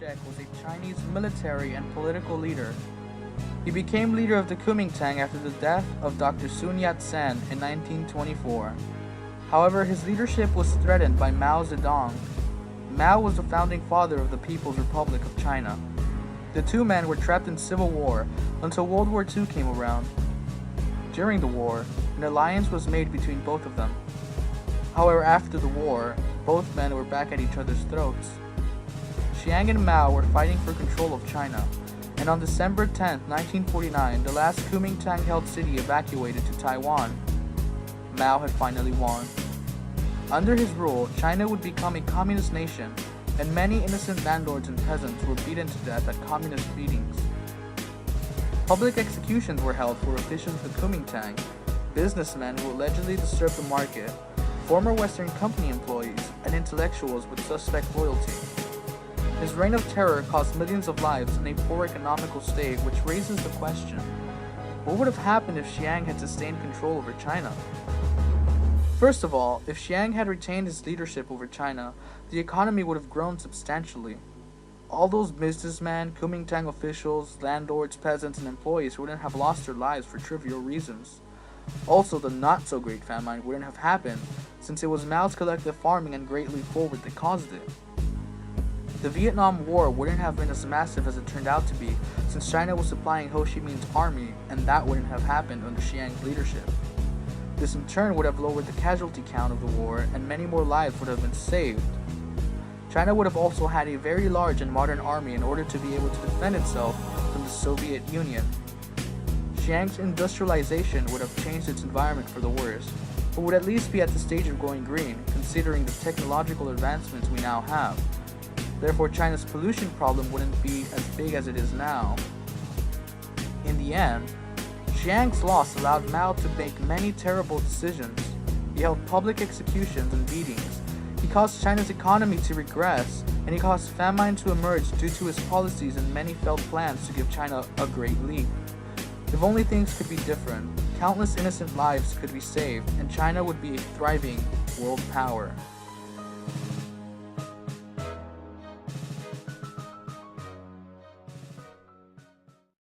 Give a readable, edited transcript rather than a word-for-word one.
Shek was a Chinese military and political leader. He became leader of the Kuomintang after the death of Dr. Sun Yat-sen in 1924. However, his leadership was threatened by Mao Zedong. Mao was the founding father of the People's Republic of China. The two men were trapped in civil war until World War II came around. During the war, an alliance was made between both of them. However, after the war, both men were back at each other's throats. Chiang and Mao were fighting for control of China, and on December 10, 1949, the last Kuomintang-held city evacuated to Taiwan. Mao had finally won. Under his rule, China would become a communist nation, and many innocent landlords and peasants were beaten to death at communist meetings. Public executions were held for officials of the Kuomintang, businessmen who allegedly disturbed the market, former Western company employees, and intellectuals with suspect loyalty. His reign of terror caused millions of lives in a poor economical state, which raises the question, what would have happened if Chiang had sustained control over China? First of all, if Chiang had retained his leadership over China, the economy would have grown substantially. All those businessmen, Kuomintang officials, landlords, peasants, and employees wouldn't have lost their lives for trivial reasons. Also, the not-so-great famine wouldn't have happened, since it was Mao's collective farming and great leap forward that caused it. The Vietnam War wouldn't have been as massive as it turned out to be, since China was supplying Ho Chi Minh's army, and that wouldn't have happened under Chiang's leadership. This in turn would have lowered the casualty count of the war, and many more lives would have been saved. China would have also had a very large and modern army in order to be able to defend itself from the Soviet Union. Chiang's industrialization would have changed its environment for the worse, but would at least be at the stage of going green, considering the technological advancements we now have. Therefore, China's pollution problem wouldn't be as big as it is now. In the end, Chiang's loss allowed Mao to make many terrible decisions. He held public executions and beatings. He caused China's economy to regress, and he caused famine to emerge due to his policies and many failed plans to give China a great leap. If only things could be different, countless innocent lives could be saved, and China would be a thriving world power.